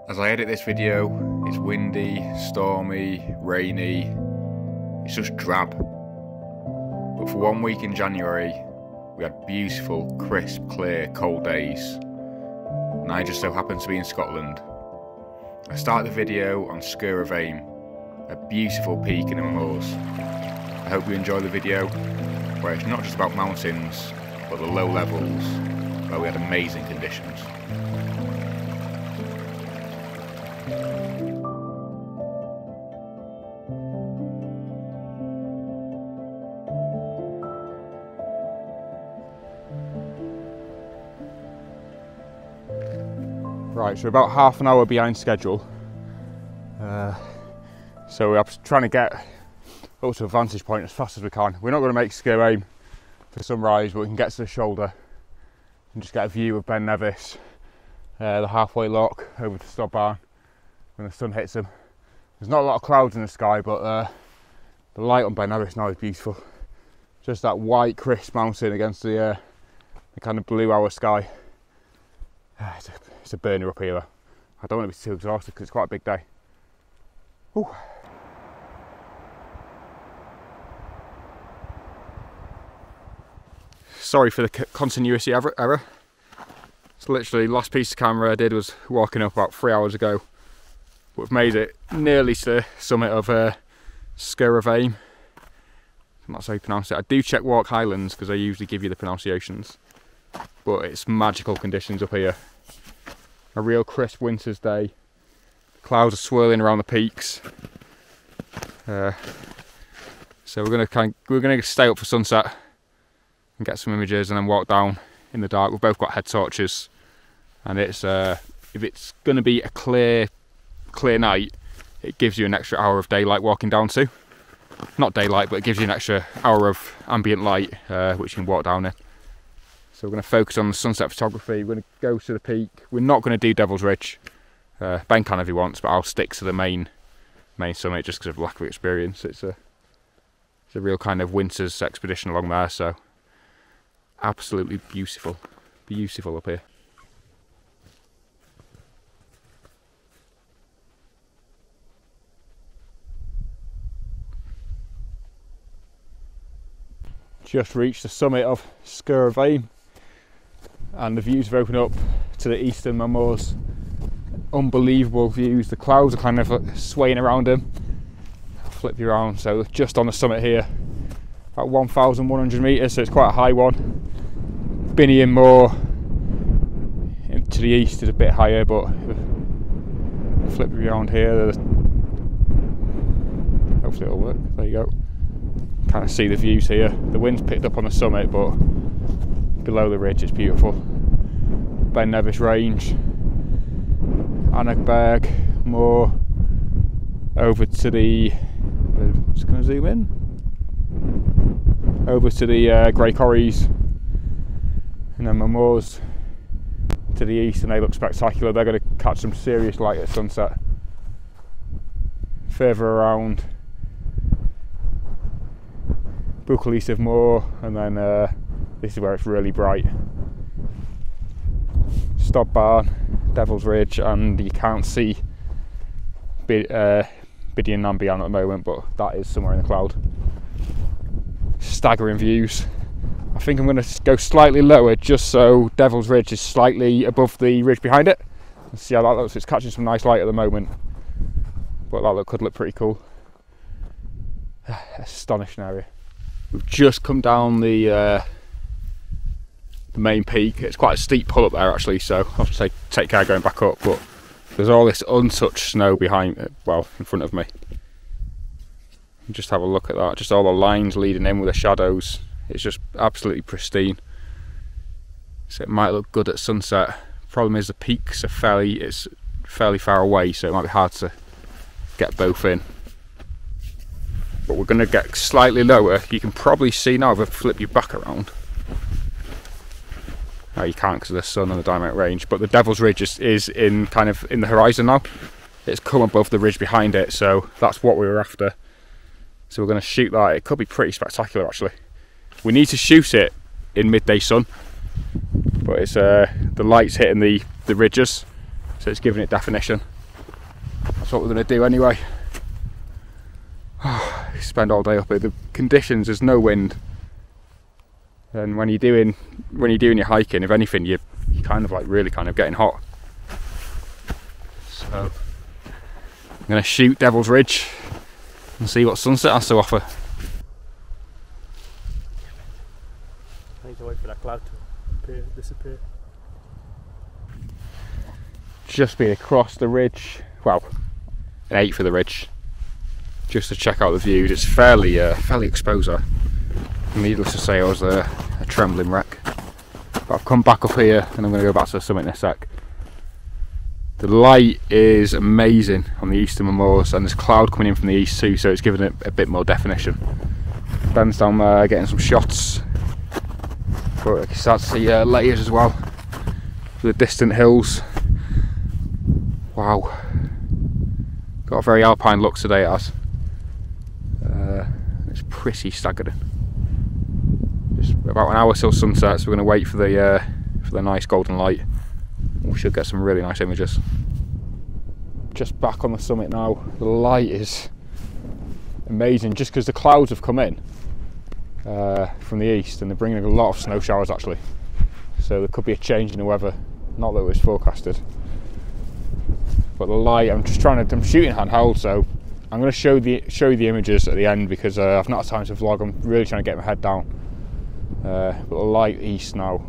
As I edit this video, it's windy, stormy, rainy, it's just drab. But for 1 week in January, we had beautiful, crisp, clear, cold days. And I just so happened to be in Scotland. I start the video on Sgurr of Aim, a beautiful peak in the moors. I hope you enjoy the video, where it's not just about mountains, but the low levels, where we had amazing conditions. Right, so we're about half an hour behind schedule. So we're trying to get up to a vantage point as fast as we can. We're not going to make Sgurr Aim for sunrise, but we can get to the shoulder and just get a view of Ben Nevis, the halfway lock over to Stod Barn when the sun hits them. There's not a lot of clouds in the sky, but the light on Ben Nevis now is beautiful. Just that white, crisp mountain against the kind of blue hour sky. It's a burner up here. I don't want to be too exhausted because it's quite a big day. Ooh. Sorry for the continuity error. It's literally last piece of camera I did was walking up about 3 hours ago. But we've made it nearly to the summit of Sgurr of Aim. That's how you pronounce it. I do check HIGHLANds because I usually give you the pronunciations. But it's magical conditions up here. A real crisp winter's day. Clouds are swirling around the peaks. So we're gonna stay up for sunset and get some images, and then walk down in the dark. We've both got head torches, and it's if it's gonna be a clear night, it gives you an extra hour of daylight walking down to. Not daylight, but it gives you an extra hour of ambient light, which you can walk down in. So we're going to focus on the sunset photography. We're going to go to the peak. We're not going to do Devil's Ridge. Ben can if he wants, but I'll stick to the main summit just because of lack of experience. It's a real kind of winter's expedition along there, so absolutely beautiful up here. Just reached the summit of Sgurr of Aim, and the views have opened up to the eastern moors. Unbelievable views. The clouds are kind of swaying around them. I'll flip you around. So just on the summit here, about 1,100 metres, so it's quite a high one. Binion Moor to the east is a bit higher, but flip you around here. Hopefully it'll work. There you go. Kind of see the views here. The wind's picked up on the summit, but below the ridge it's beautiful. Ben Nevis Range, Annaghberg Moor, over to the, just going to zoom in, over to the Grey Corries, and then my moors to the east, and they look spectacular. They're going to catch some serious light at sunset. Further around, Buccleuch Moor, and then this is where it's really bright. Stod Barn, Devil's Ridge, and you can't see Biddy and Nambian at the moment, but that is somewhere in the cloud. Staggering views. I think I'm going to go slightly lower just so Devil's Ridge is slightly above the ridge behind it. Let's see how that looks. It's catching some nice light at the moment, but that could look pretty cool. Astonishing area. We've just come down the main peak. It's quite a steep pull up there actually, so I'll have to take care going back up, but there's all this untouched snow behind, well, in front of me. Just have a look at that, just all the lines leading in with the shadows. It's just absolutely pristine. So it might look good at sunset. Problem is the peaks are fairly far away, so it might be hard to get both in. But we're going to get slightly lower. You can probably see now if I flip you back around. No, you can't because of the sun and the dynamic range. But the Devil's Ridge is in kind of in the horizon now. It's come above the ridge behind it, so that's what we were after. So we're going to shoot that. It could be pretty spectacular actually. We need to shoot it in midday sun, but it's the light's hitting the ridges, so it's giving it definition. That's what we're going to do anyway. Spend all day up here. The conditions, there's no wind, and when you're doing your hiking, if anything, you're kind of like really kind of getting hot. So I'm going to shoot Devil's Ridge and see what sunset has to offer. I need to wait for that cloud to disappear. Just been across the ridge, well, an 8 for the ridge, just to check out the views. It's fairly exposed there. Needless to say, I was a trembling wreck. But I've come back up here and I'm going to go back to the summit in a sec. The light is amazing on the eastern moors, and there's cloud coming in from the east too, so it's giving it a bit more definition. Ben's down there getting some shots, but you can start to see layers as well for the distant hills. Wow, got a very alpine look today it has. It's pretty staggering. Just about an hour till sunset, so we're going to wait for the nice golden light. We should get some really nice images. Just back on the summit now. The light is amazing, just because the clouds have come in from the east, and they're bringing a lot of snow showers actually. So there could be a change in the weather. Not that it was forecasted. But the light, I'm shooting handheld, so I'm going to show you the images at the end, because I've not had time to vlog. I'm really trying to get my head down. But the light east now,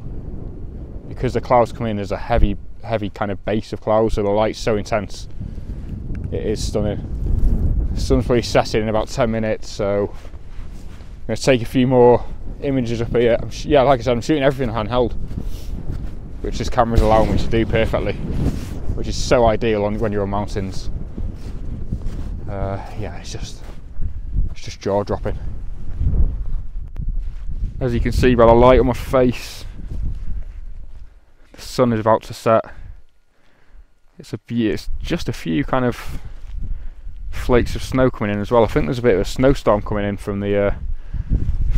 because the clouds come in, there's a heavy kind of base of clouds, so the light's so intense. It is stunning. The sun's probably setting in about 10 minutes, so I'm going to take a few more images up here. Yeah, like I said, I'm shooting everything handheld, which this camera's allowing me to do perfectly, which is so ideal when you're on mountains. Yeah, it's just jaw-dropping. As you can see by the light on my face, the sun is about to set. It's just a few kind of flakes of snow coming in as well. I think there's a bit of a snowstorm coming in from the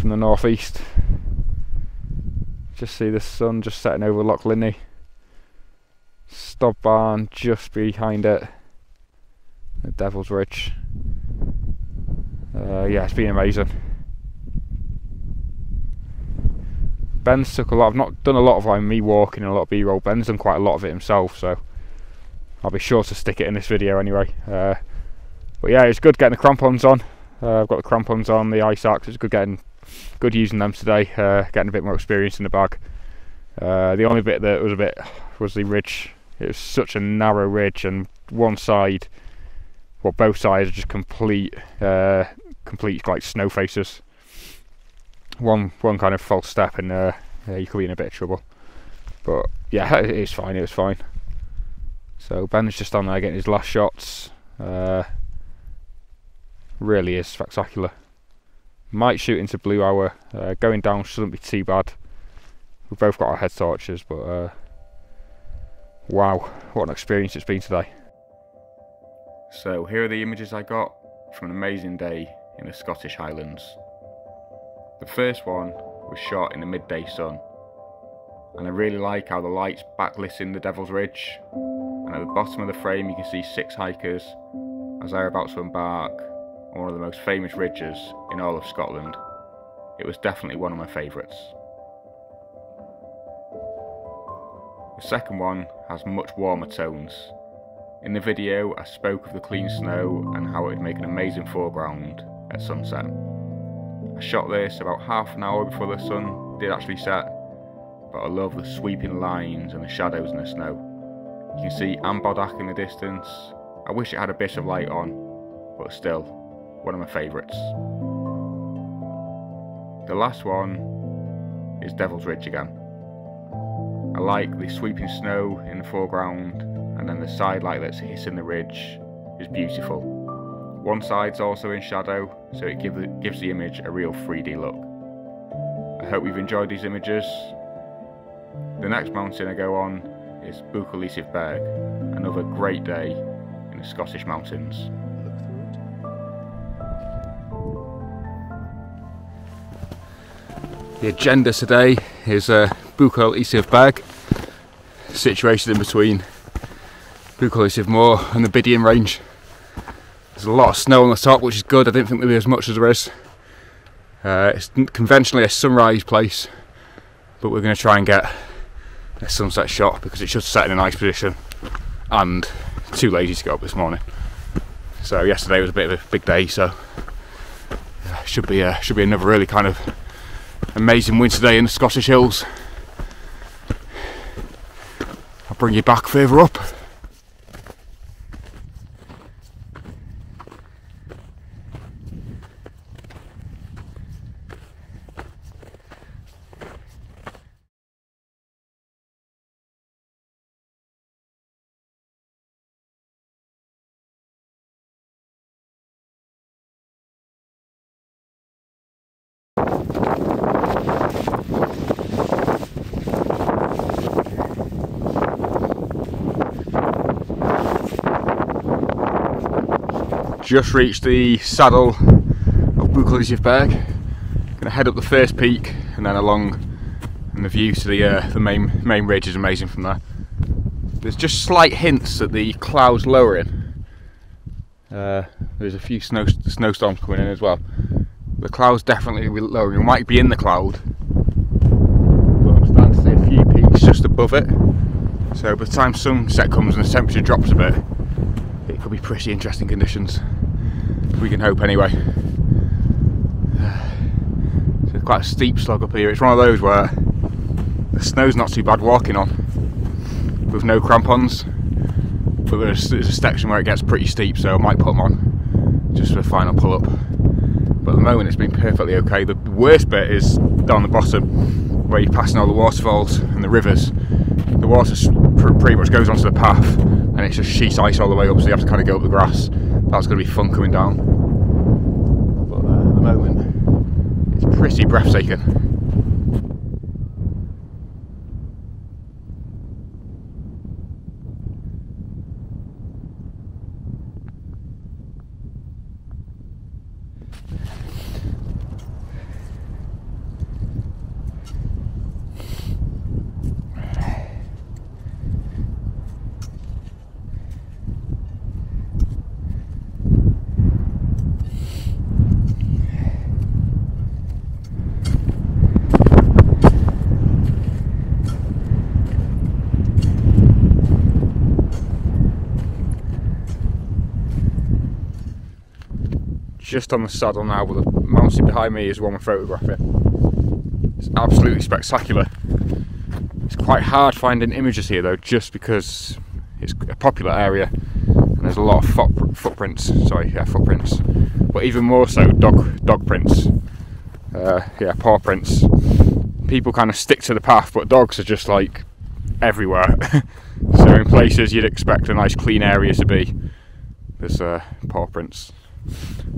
northeast. Just see the sun just setting over Loch Linney. Stob Barn just behind it. The Devil's Ridge. Yeah, it's been amazing. Ben's took a lot. I've not done a lot of like me walking and a lot of B-roll. Ben's done quite a lot of it himself, so I'll be sure to stick it in this video anyway. But yeah, it's good getting the crampons on. I've got the crampons on, the ice axe. It's good using them today. Getting a bit more experience in the bag. The only bit that was the ridge. It was such a narrow ridge, and one side, well, both sides are just complete like snow faces. One kind of false step and you could be in a bit of trouble. But yeah, it was fine. So Ben's just on there getting his last shots. Really is spectacular. Might shoot into blue hour. Going down shouldn't be too bad. We've both got our head torches, but wow, what an experience it's been today. So here are the images I got from an amazing day in the Scottish Highlands. The first one was shot in the midday sun, and I really like how the light's backlisting the Devil's Ridge, and at the bottom of the frame you can see 6 hikers as they're about to embark on one of the most famous ridges in all of Scotland. It was definitely one of my favourites. The second one has much warmer tones. In the video I spoke of the clean snow and how it would make an amazing foreground at sunset. I shot this about half an hour before the sun did actually set, but I love the sweeping lines and the shadows in the snow. You can see Ambodak in the distance. I wish it had a bit of light on, but still, one of my favourites. The last one is Devil's Ridge again. I like the sweeping snow in the foreground, and then the side light that's hitting the ridge is beautiful. One side's also in shadow, so it gives the image a real 3D look. I hope you've enjoyed these images. The next mountain I go on is Berg, another great day in the Scottish mountains. The agenda today is Berg, situated in between Moor and the Bidian range. There's a lot of snow on the top, which is good. I didn't think there'd be as much as there is. It's conventionally a sunrise place, but we're going to try and get a sunset shot because it should set in a nice position, and too lazy to go up this morning. So yesterday was a bit of a big day, so should be another really kind of amazing winter day in the Scottish hills. I'll bring you back further up. Just reached the saddle of Berg. Gonna head up the first peak and then along, and the view to the main ridge is amazing from there. There's just slight hints that the clouds lowering. There's a few snowstorms coming in as well. The clouds definitely lowering. We might be in the cloud, but I'm starting to see a few peaks just above it. So by the time sunset comes and the temperature drops a bit, it could be pretty interesting conditions. We can hope anyway. It's quite a steep slog up here. It's one of those where the snow's not too bad walking on with no crampons, but there's a section where it gets pretty steep, so I might put them on just for the final pull up. But at the moment it's been perfectly okay. The worst bit is down the bottom where you're passing all the waterfalls and the rivers. The water pretty much goes onto the path and it's just sheet ice all the way up, so you have to kind of go up the grass. That's going to be fun coming down. But at the moment, it's pretty breathtaking. Just on the saddle now, but the mountain behind me is one we're photographing. It's absolutely spectacular. It's quite hard finding images here though, just because it's a popular area and there's a lot of footprints. But even more so dog prints. Paw prints. People kind of stick to the path, but dogs are just like everywhere. So in places you'd expect a nice clean area to be, there's paw prints.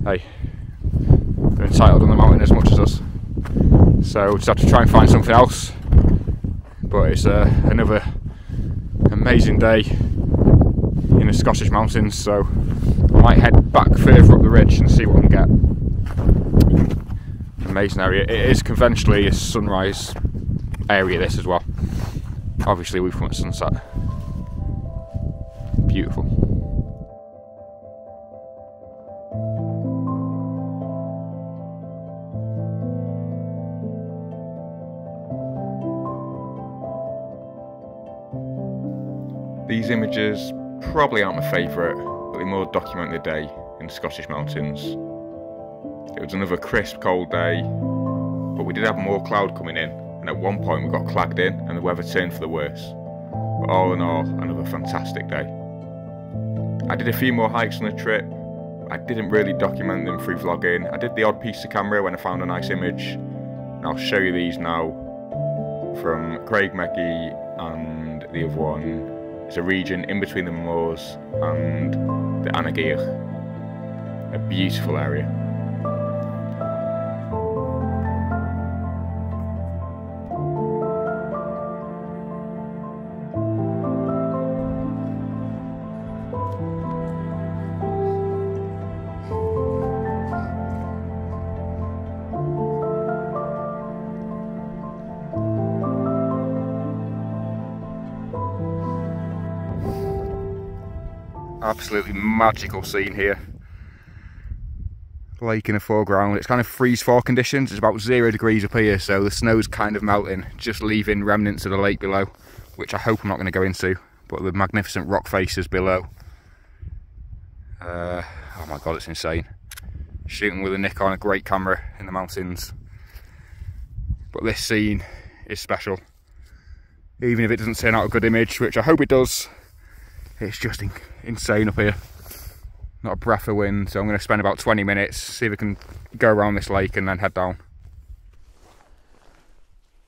Hey, they're entitled on the mountain as much as us, so we'll just have to try and find something else. But it's another amazing day in the Scottish mountains, so I might head back further up the ridge and see what I can get. Amazing area. It is conventionally a sunrise area, this as well. Obviously we've come at sunset. Beautiful. These images probably aren't my favourite, but they more document the day in the Scottish mountains. It was another crisp, cold day, but we did have more cloud coming in, and at one point we got clagged in and the weather turned for the worse. But all in all, another fantastic day. I did a few more hikes on the trip. I didn't really document them through vlogging. I did the odd piece of camera when I found a nice image, and I'll show you these now from Craig Meggie, and the other one. It's a region in between the moors and the Annageir. A beautiful area. Absolutely magical scene here. Lake in the foreground. It's kind of freeze-thaw conditions. It's about 0 degrees up here, so the snow's kind of melting, just leaving remnants of the lake below, which I hope I'm not going to go into, but the magnificent rock faces below. Oh my god, it's insane. Shooting with a Nikon, a great camera in the mountains. But this scene is special. Even if it doesn't turn out a good image, which I hope it does, it's just insane up here. Not a breath of wind, so I'm going to spend about 20 minutes, see if I can go around this lake and then head down.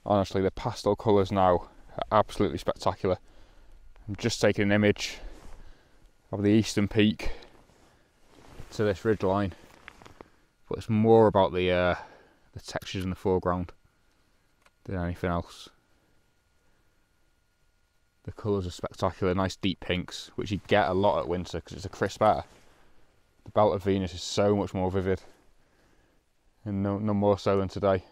Honestly, the pastel colours now are absolutely spectacular. I'm just taking an image of the eastern peak to this ridge line, but it's more about the textures in the foreground than anything else. The colours are spectacular, nice deep pinks, which you get a lot at winter because it's a crisp air. The belt of Venus is so much more vivid, and no more so than today.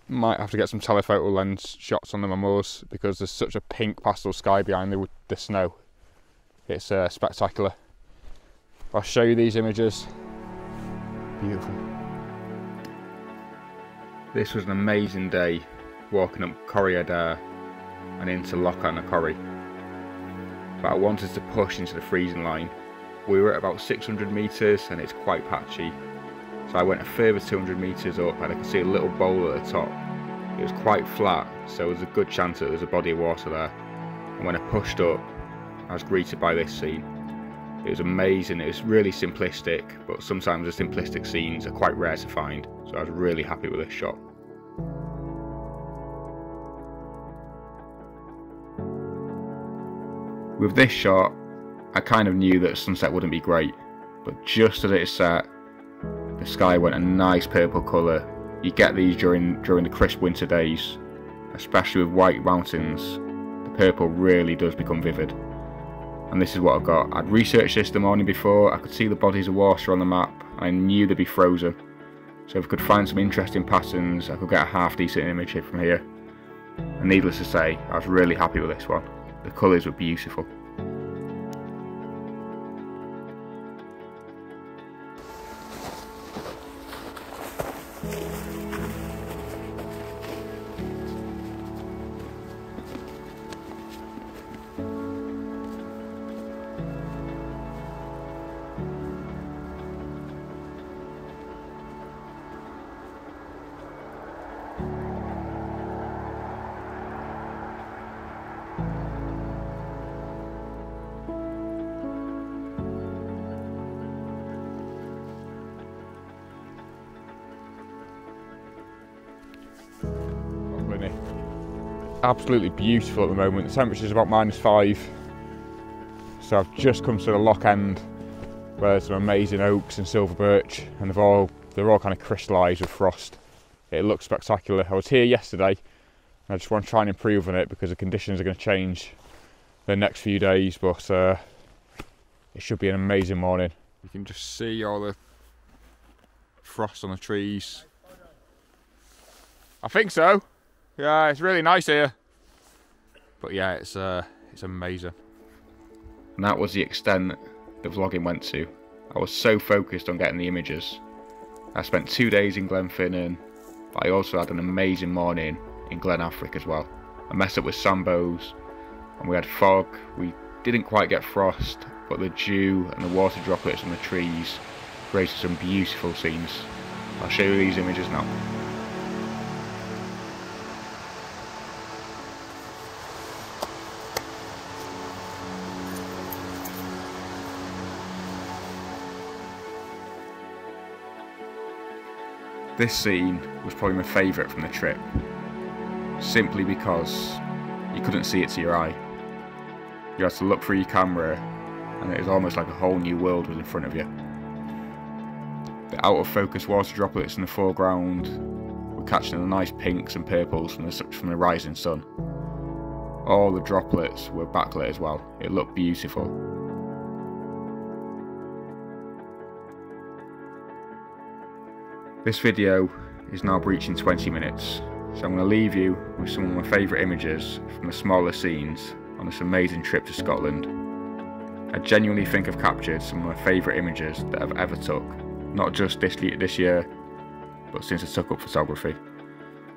Might have to get some telephoto lens shots on the moors because there's such a pink pastel sky behind the snow. It's spectacular. I'll show you these images. Beautiful. This was an amazing day walking up Corriedare and into Loch Anna Corrie, but I wanted to push into the freezing line. We were at about 600 metres and it's quite patchy, so I went a further 200 metres up and I could see a little bowl at the top. It was quite flat, so there's a good chance that there's a body of water there, and when I pushed up I was greeted by this scene. It was amazing. It was really simplistic, but sometimes the simplistic scenes are quite rare to find, so I was really happy with this shot. With this shot, I kind of knew that sunset wouldn't be great, but just as it set, the sky went a nice purple colour. You get these during the crisp winter days, especially with white mountains. The purple really does become vivid, and this is what I got. I'd researched this the morning before. I could see the bodies of water on the map, and I knew they'd be frozen, so if I could find some interesting patterns I could get a half decent image from here. And needless to say, I was really happy with this one. The colours were beautiful. Absolutely beautiful at the moment. The temperature is about -5, so I've just come to the lock end where there's some amazing oaks and silver birch, and they're all kind of crystallised with frost. It looks spectacular. I was here yesterday and I just want to try and improve on it because the conditions are going to change the next few days, but it should be an amazing morning. You can just see all the frost on the trees. I think so. Yeah, it's really nice here. But yeah, it's amazing. And that was the extent the vlogging went to. I was so focused on getting the images. I spent 2 days in Glenfinnan, but I also had an amazing morning in Glen Affric as well. I messed up with sambos, and we had fog. We didn't quite get frost, but the dew and the water droplets on the trees created some beautiful scenes. I'll show you these images now. This scene was probably my favourite from the trip, simply because you couldn't see it to your eye. You had to look through your camera and it was almost like a whole new world was in front of you. The out of focus water droplets in the foreground were catching the nice pinks and purples from the rising sun. All the droplets were backlit as well. It looked beautiful. This video is now breaching 20 minutes, so I'm going to leave you with some of my favourite images from the smaller scenes on this amazing trip to Scotland. I genuinely think I've captured some of my favourite images that I've ever took, not just this year, but since I took up photography.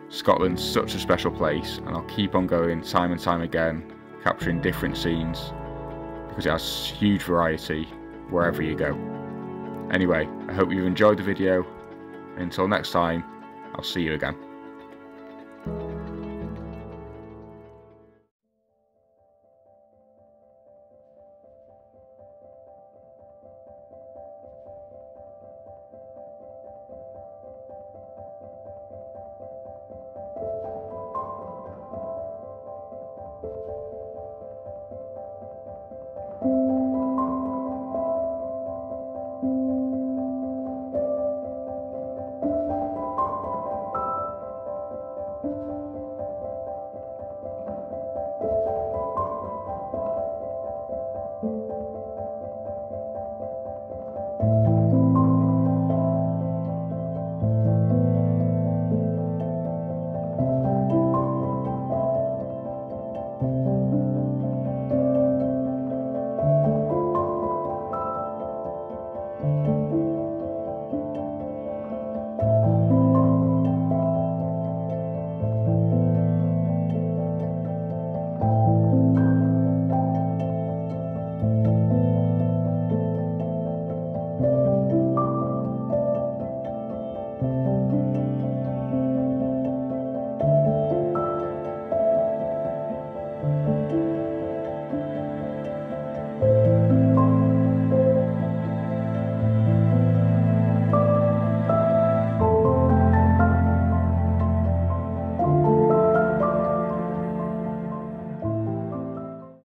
Scotland's such a special place, and I'll keep on going time and time again, capturing different scenes, because it has huge variety wherever you go. Anyway, I hope you've enjoyed the video, and until next time, I'll see you again.